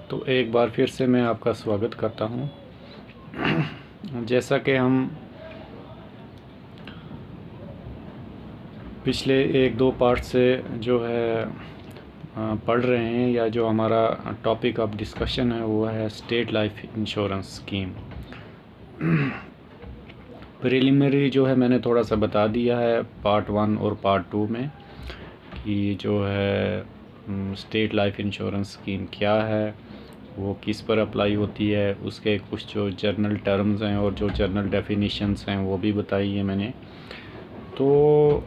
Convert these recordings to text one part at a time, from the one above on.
तो एक बार फिर से मैं आपका स्वागत करता हूँ। जैसा कि हम पिछले एक दो पार्ट से जो है पढ़ रहे हैं, या जो हमारा टॉपिक ऑफ डिस्कशन है वो है state life insurance scheme. Preliminary जो है मैंने थोड़ा सा बता दिया है पार्ट 1 और पार्ट 2 में कि जो है स्टेट लाइफ इंश्योरेंस स्कीम क्या है, वो किस पर अप्लाई होती है, उसके कुछ जो जर्नल टर्म्स हैं और जो जर्नल डेफिनेशंस हैं वो भी बताई है मैंने। तो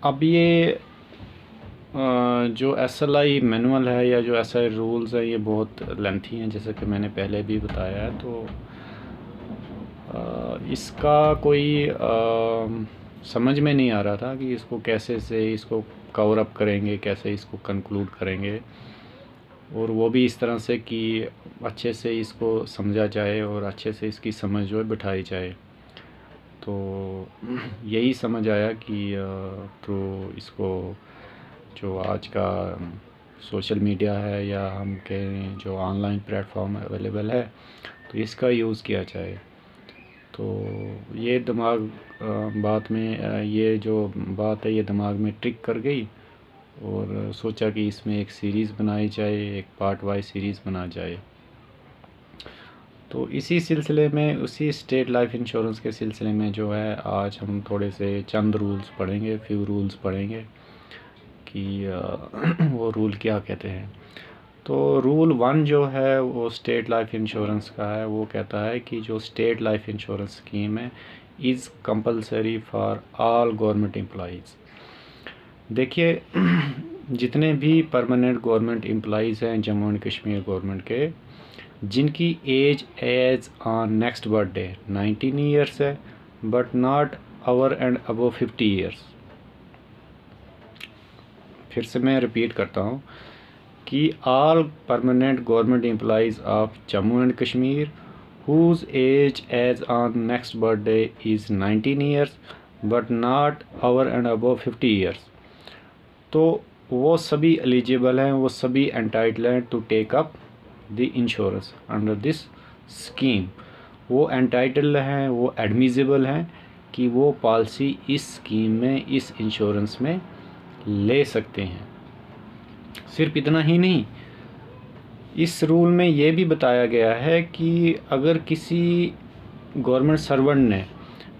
अब ये जो SLI मैनुअल है या जो SLI रूल्स है ये बहुत लेंथी हैं, जैसे कि मैंने पहले भी बताया है। तो इसका कोई समझ में नहीं आ रहा था कि इसको कैसे से इसको कवर अप करेंगे, कैसे इसको कंक्लूड करेंगे, और वो भी इस तरह से कि अच्छे से इसको समझा जाए और अच्छे से इसकी समझ जो है बिठाई जाए। तो यही समझ आया कि थ्रू इसको जो आज का सोशल मीडिया है या हम कहें जो ऑनलाइन प्लेटफॉर्म अवेलेबल है, तो इसका यूज़ किया जाए। तो ये बात में ये जो बात है ये दिमाग में ट्रिक कर गई और सोचा कि इसमें एक सीरीज़ बनाई जाए, एक पार्ट वाइज सीरीज़ बना जाए। तो इसी सिलसिले में, उसी स्टेट लाइफ इंश्योरेंस के सिलसिले में जो है आज हम थोड़े से चंद रूल्स पढ़ेंगे, फ्यू रूल्स पढ़ेंगे कि वो रूल क्या कहते हैं। तो रूल 1 जो है वो स्टेट लाइफ इंश्योरेंस का है। वो कहता है कि जो स्टेट लाइफ इंश्योरेंस स्कीम है is compulsory for all government employees. देखिए, जितने भी परमानेंट गवर्नमेंट एम्प्लॉइज़ हैं जम्मू एंड कश्मीर गवर्नमेंट के, जिनकी age on next birthday 19 years है but not over and above 50 years. फिर से मैं रिपीट करता हूँ कि all permanent government employees of Jammu and Kashmir whose age as on next birthday is 19 years but not over and above 50 years, तो वो सभी एलिजिबल हैं, वो सभी एंटाइटल हैं to take up the insurance under this scheme. वो एंटाइटल हैं, वो एडमिजिबल हैं कि वो पॉलिसी इस स्कीम में, इस इंश्योरेंस में ले सकते हैं। सिर्फ इतना ही नहीं, इस रूल में ये भी बताया गया है कि अगर किसी गवर्नमेंट सर्वेंट ने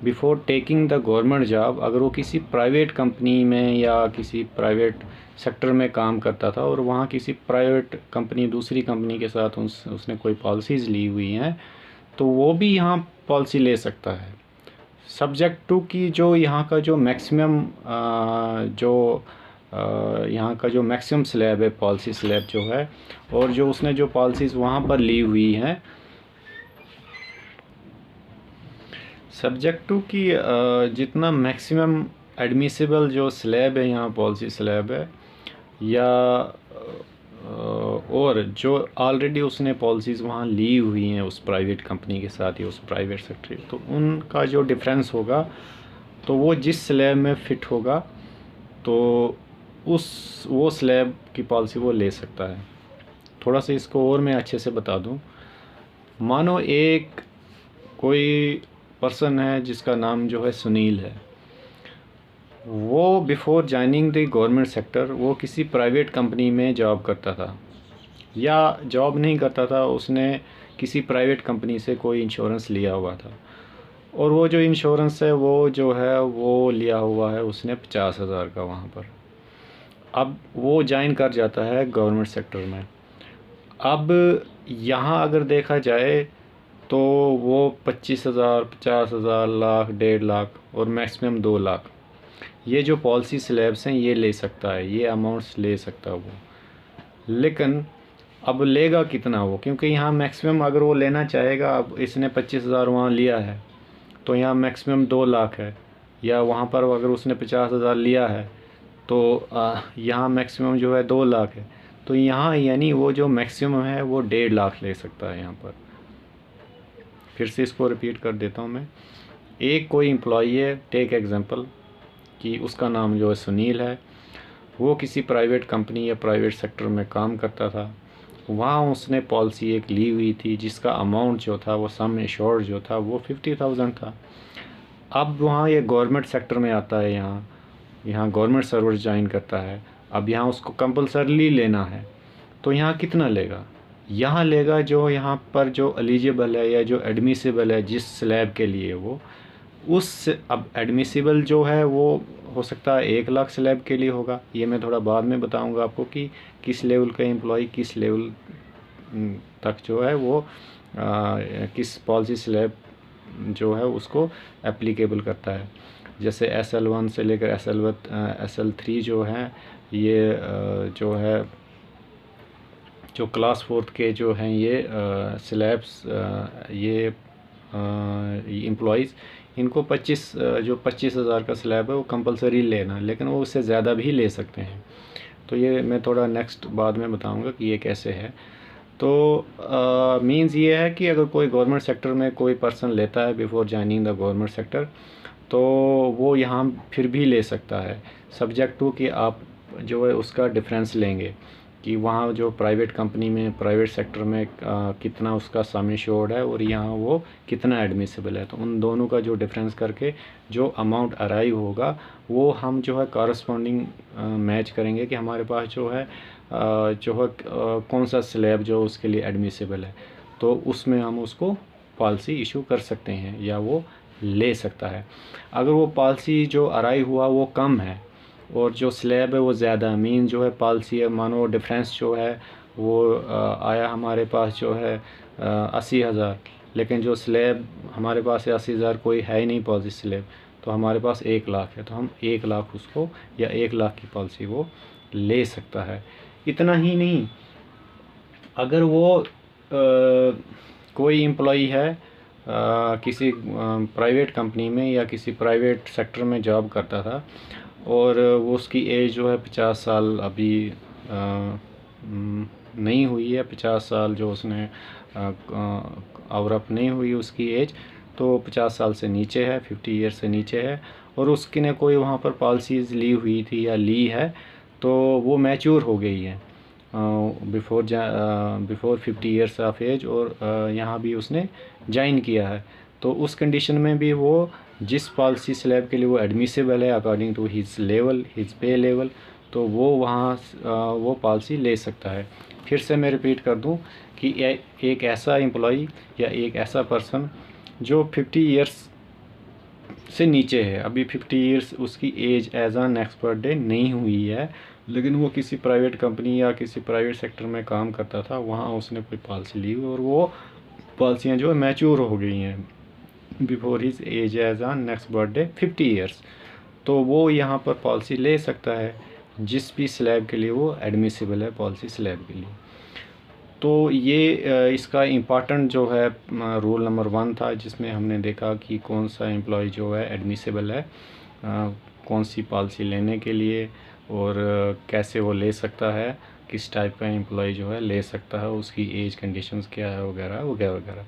before taking the government job, अगर वो किसी प्राइवेट कंपनी में या किसी प्राइवेट सेक्टर में काम करता था और वहाँ किसी प्राइवेट कंपनी, दूसरी कंपनी के साथ उसने कोई पॉलिसीज़ ली हुई हैं, तो वो भी यहाँ पॉलिसी ले सकता है, सब्जेक्ट टू कि जो यहाँ का जो मैक्सिमम यहाँ का जो मैक्सिमम स्लैब है, पॉलिसी स्लैब जो है, और जो उसने जो पॉलिसीज़ वहाँ पर ली हुई हैं, सब्जेक्ट टू कि जितना मैक्सिमम एडमिसिबल जो स्लैब है यहाँ, पॉलिसी स्लैब है, या और जो ऑलरेडी उसने पॉलिसीज़ वहाँ ली हुई हैं उस प्राइवेट कंपनी के साथ या उस प्राइवेट सेक्टर, तो उनका जो डिफरेंस होगा, तो वो जिस स्लैब में फ़िट होगा तो वो स्लैब की पॉलिसी वो ले सकता है। थोड़ा सा इसको और मैं अच्छे से बता दूं। मानो एक कोई पर्सन है जिसका नाम जो है सुनील है, वो before joining the government sector वो किसी प्राइवेट कंपनी में जॉब करता था, या जॉब नहीं करता था, उसने किसी प्राइवेट कंपनी से कोई इंश्योरेंस लिया हुआ था, और वो जो इंश्योरेंस है वो जो है वो लिया हुआ है उसने 50,000 का वहाँ पर। अब वो ज्वाइन कर जाता है गवर्नमेंट सेक्टर में। अब यहाँ अगर देखा जाए तो वो 25,000, 50,000, लाख, 1.5 लाख और मैक्सिमम 2 लाख, ये जो पॉलिसी स्लैब्स हैं ये ले सकता है, ये अमाउंट्स ले सकता है वो। लेकिन अब लेगा कितना वो, क्योंकि यहाँ मैक्सिमम अगर वो लेना चाहेगा, अब इसने 25,000 वहाँ लिया है तो यहाँ मैक्सिमम 2 लाख है, या वहाँ पर अगर उसने 50,000 लिया है तो यहाँ मैक्सिमम जो है 2 लाख है, तो यहाँ यानी वो जो मैक्सिमम है वो 1.5 लाख ले सकता है यहाँ पर। फिर से इसको रिपीट कर देता हूँ मैं। एक कोई एम्प्लॉई है, टेक एग्जांपल कि उसका नाम जो है सुनील है, वो किसी प्राइवेट कंपनी या प्राइवेट सेक्टर में काम करता था, वहाँ उसने पॉलिसी एक ली हुई थी जिसका अमाउंट जो था, वो सम एश्योर्ड जो था वो 50,000 था। अब वहाँ ये गवर्नमेंट सेक्टर में आता है, यहाँ गवर्नमेंट सर्विस ज्वाइन करता है। अब यहाँ उसको कंपल्सरली लेना है, तो यहाँ कितना लेगा? यहाँ लेगा जो यहाँ पर जो एलिजिबल है या जो एडमिसिबल है जिस स्लैब के लिए वो उस, अब एडमिसिबल जो है वो हो सकता है 1 लाख स्लैब के लिए होगा। ये मैं थोड़ा बाद में बताऊंगा आपको कि किस लेवल का एम्प्लॉय किस लेवल तक जो है वो किस पॉलिसी स्लैब जो है उसको एप्लीकेबल करता है। जैसे SL1 से लेकर SL3 जो है ये जो है जो क्लास 4 के जो हैं ये स्लैब्स, ये एम्प्लॉयज़, इनको 25,000 का स्लैब है वो कंपलसरी लेना, लेकिन वो उससे ज़्यादा भी ले सकते हैं। तो ये मैं थोड़ा नेक्स्ट बाद में बताऊंगा कि ये कैसे है। तो मींस ये है कि अगर कोई गवर्नमेंट सेक्टर में कोई पर्सन लेता है before joining the government sector, तो वो यहाँ फिर भी ले सकता है, सब्जेक्ट टू कि आप जो है उसका डिफरेंस लेंगे कि वहाँ जो प्राइवेट कंपनी में, प्राइवेट सेक्टर में कितना उसका सम एश्योर्ड है और यहाँ वो कितना एडमिसिबल है। तो उन दोनों का जो डिफरेंस करके जो अमाउंट अराइव होगा वो हम जो है कॉरस्पॉन्डिंग मैच करेंगे कि हमारे पास जो है कौन सा स्लैब जो उसके लिए एडमिसिबल है, तो उसमें हम उसको पॉलिसी इशू कर सकते हैं या वो ले सकता है। अगर वो पॉलिसी जो अराइव हुआ वो कम है और जो स्लैब है वो ज़्यादा, मीन जो है पॉलिसी है, मानो डिफरेंस जो है वो आया हमारे पास जो है 80,000, लेकिन जो स्लैब हमारे पास है 80,000 कोई है ही नहीं पॉलिसी स्लैब, तो हमारे पास 1 लाख है, तो हम 1 लाख उसको या 1 लाख की पॉलिसी वो ले सकता है। इतना ही नहीं, अगर वो कोई एम्प्लॉई है किसी प्राइवेट कंपनी में या किसी प्राइवेट सेक्टर में जॉब करता था और वो उसकी एज जो है 50 साल अभी नहीं हुई है, 50 साल जो उसने और अप नहीं हुई उसकी एज, तो 50 साल से नीचे है, 50 ईयर से नीचे है, और उसकी ने कोई वहाँ पर पॉलिसीज़ ली हुई थी या ली है, तो वो मैच्योर हो गई है बिफोर 50 ईयर्स ऑफ एज, और यहाँ भी उसने ज्वाइन किया है, तो उस कंडीशन में भी वो जिस पॉलिसी स्लैब के लिए वो एडमिसिबल है according to his level, his pay level, तो वो वहाँ वो पॉलिसी ले सकता है। फिर से मैं रिपीट कर दूं कि एक ऐसा एम्प्लॉई या एक ऐसा पर्सन जो 50 ईयर्स से नीचे है, अभी 50 ईयर्स उसकी age age on next birthday नहीं हुई है, लेकिन वो किसी प्राइवेट कंपनी या किसी प्राइवेट सेक्टर में काम करता था, वहाँ उसने कोई पॉलिसी ली और वो पॉलिसियाँ जो है मैच्योर हो गई हैं before his age age on next birthday 50 years, तो वो यहाँ पर पॉलिसी ले सकता है जिस भी स्लैब के लिए वो एडमिसिबल है पॉलिसी स्लैब के लिए। तो ये इसका इम्पॉर्टेंट जो है रूल नंबर 1 था, जिसमें हमने देखा कि कौन सा एम्प्लॉय जो है एडमिसिबल है कौन सी पॉलिसी लेने के लिए, और कैसे वो ले सकता है, किस टाइप का एम्प्लॉय जो है ले सकता है, उसकी एज कंडीशंस क्या है वगैरह वगैरह वगैरह।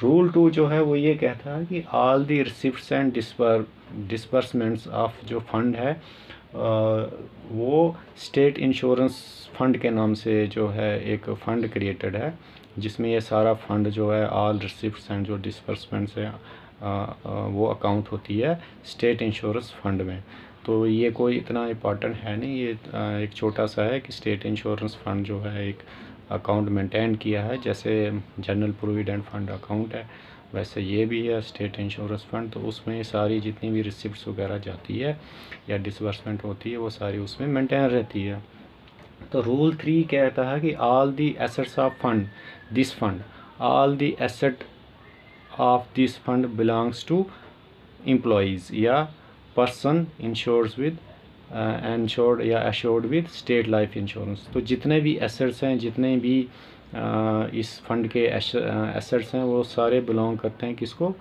रूल 2 जो है वो ये कहता है कि all the receipts and disbursements of जो फंड है वो स्टेट इंश्योरेंस फंड के नाम से जो है एक फ़ंड क्रिएटेड है, जिसमें ये सारा फंड जो है ऑल रिसिप्ट्स एंड जो डिस्बर्समेंट्स है वो अकाउंट होती है स्टेट इंश्योरेंस फंड में। तो ये कोई इतना इम्पॉर्टेंट है नहीं, ये एक छोटा सा है कि स्टेट इंश्योरेंस फंड जो है एक अकाउंट मेंटेन किया है, जैसे जनरल प्रोविडेंट फंड अकाउंट है वैसे ये भी है स्टेट इंश्योरेंस फंड, तो उसमें सारी जितनी भी रिसिप्ट्स वगैरह जाती है या डिसबर्समेंट होती है वो सारी उसमें मेंटेन रहती है। तो रूल 3 कहता है कि all the assets of fund this fund, all the asset of this fund belongs to employees या पर्सन इंश्योर्स विद इंश्योर्ड या assured with state life insurance. तो जितने भी एसेट्स हैं, जितने भी इस फंड के एसेट्स हैं वो सारे बिलोंग करते हैं किसको,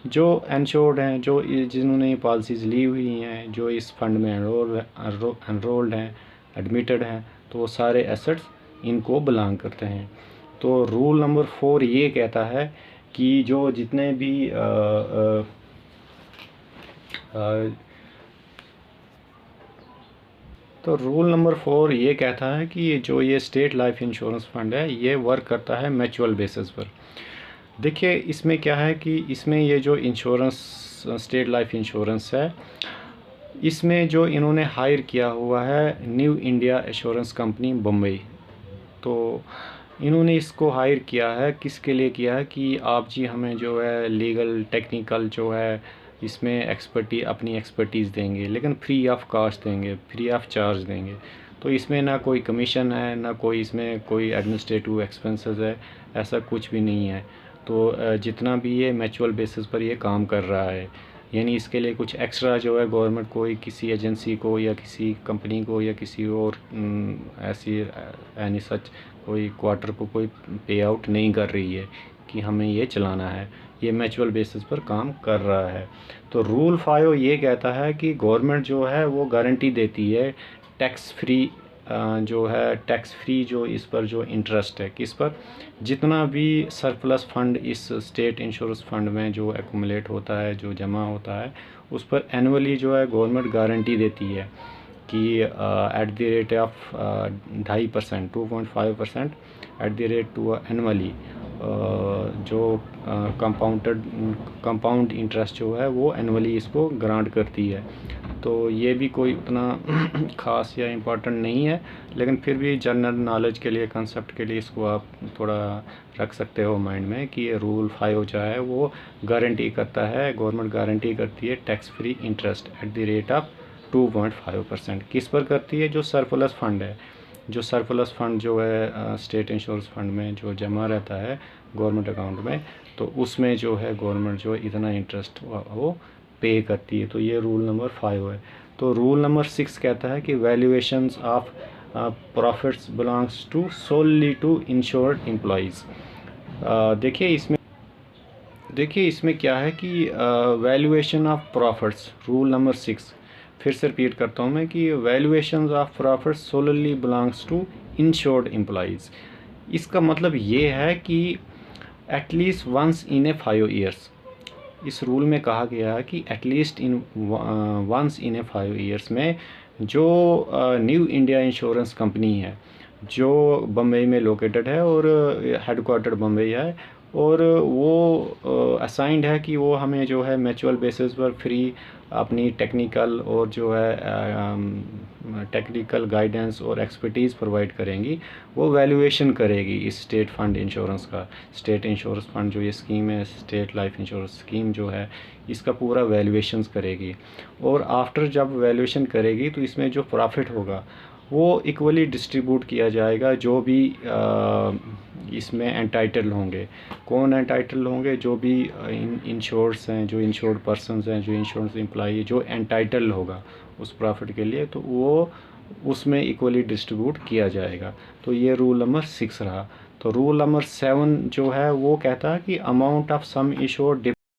जो इंश्योर्ड हैं, जो जिन्होंने पॉलिसीज़ ली हुई हैं, जो इस फंड में एनरोल्ड हैं, एडमिटेड हैं, तो वो सारे एसेट्स इनको बिलोंग करते हैं। तो रूल नंबर 4 ये कहता है कि जो जितने भी तो रूल नंबर 4 ये कहता है कि जो ये स्टेट लाइफ इंश्योरेंस फंड है ये वर्क करता है म्यूचुअल बेसिस पर। देखिए इसमें क्या है कि इसमें ये जो इंश्योरेंस स्टेट लाइफ इंश्योरेंस है, इसमें जो इन्होंने हायर किया हुआ है new India assurance company Bombay, तो इन्होंने इसको हायर किया है किसके लिए किया है कि आप जी हमें जो है लीगल टेक्निकल जो है इसमें अपनी एक्सपर्टीज़ देंगे, लेकिन फ्री ऑफ कास्ट देंगे, फ्री ऑफ चार्ज देंगे। तो इसमें ना कोई कमीशन है, ना कोई इसमें कोई एडमिनिस्ट्रेटिव एक्सपेंसेस है, ऐसा कुछ भी नहीं है। तो जितना भी ये म्यूचुअल बेसिस पर ये काम कर रहा है, यानी इसके लिए कुछ एक्स्ट्रा जो है गवर्नमेंट कोई किसी एजेंसी को या किसी कंपनी को या किसी और ऐसी यानी सच कोई क्वार्टर को कोई पे आउट नहीं कर रही है कि हमें ये चलाना है, ये म्यूचुअल बेसिस पर काम कर रहा है। तो रूल 5 ये कहता है कि गवर्नमेंट जो है वो गारंटी देती है टैक्स फ्री जो है टैक्स फ्री जो इस पर जो इंटरेस्ट है किस पर, जितना भी सरप्लस फंड इस स्टेट इंश्योरेंस फंड में जो एक्यूमुलेट होता है, जो जमा होता है, उस पर एनुअली जो है गवर्नमेंट गारंटी देती है कि at the rate of 2.5% 2.5% at the rate to annually जो कंपाउंड इंटरेस्ट जो है वो एनुअली इसको ग्रांट करती है। तो ये भी कोई उतना ख़ास या इम्पोर्टेंट नहीं है, लेकिन फिर भी जनरल नॉलेज के लिए, कंसेप्ट के लिए इसको आप थोड़ा रख सकते हो माइंड में कि ये रूल 5 जो है वो गारंटी करता है, गवर्नमेंट गारंटी करती है tax free interest eight the rate of 2.5%। किस पर करती है? जो सरप्लस फंड है, जो सरप्लस फंड जो है स्टेट इंश्योरेंस फंड में जो जमा रहता है गवर्नमेंट अकाउंट में, तो उसमें जो है गवर्नमेंट जो इतना इंटरेस्ट वो पे करती है। तो ये रूल नंबर 5 है। तो रूल नंबर 6 कहता है कि valuations of profits belongs to solely to insured employees. देखिए इसमें क्या है कि valuation of profits, rule number 6 फिर से रिपीट करता हूँ मैं कि valuations of profits solely belongs to insured employees. इसका मतलब ये है कि at least once in a 5 years, इस रूल में कहा गया है कि at least once in a 5 years में जो न्यू इंडिया इंश्योरेंस कंपनी है जो बम्बई में लोकेटेड है और हेडक्वार्टर बम्बई है, और वो असाइंड है कि वो हमें जो है म्यूचुअल बेसिस पर फ्री अपनी टेक्निकल और जो है टेक्निकल गाइडेंस और एक्सपर्टीज़ प्रोवाइड करेंगी, वो वैल्यूएशन करेगी इस स्टेट फंड इंश्योरेंस का। स्टेट इंश्योरेंस फंड जो ये स्कीम है, स्टेट लाइफ इंश्योरेंस स्कीम जो है, इसका पूरा वैल्यूएशंस करेगी, और आफ्टर जब वैल्यूएशन करेगी तो इसमें जो प्रॉफिट होगा वो इक्वली डिस्ट्रीब्यूट किया जाएगा। जो भी इसमें एंटाइटल होंगे, कौन एंटाइटल होंगे? जो भी इंश्योर्स हैं, जो इंश्योर्ड पर्सनस हैं, जो इंश्योरेंस एम्प्लॉई, जो एंटाइटल होगा उस प्रॉफिट के लिए, तो वो उसमें इक्वली डिस्ट्रीब्यूट किया जाएगा। तो ये रूल नंबर 6 रहा। तो रूल नंबर 7 जो है वो कहता है कि अमाउंट ऑफ सम इश्योर्ड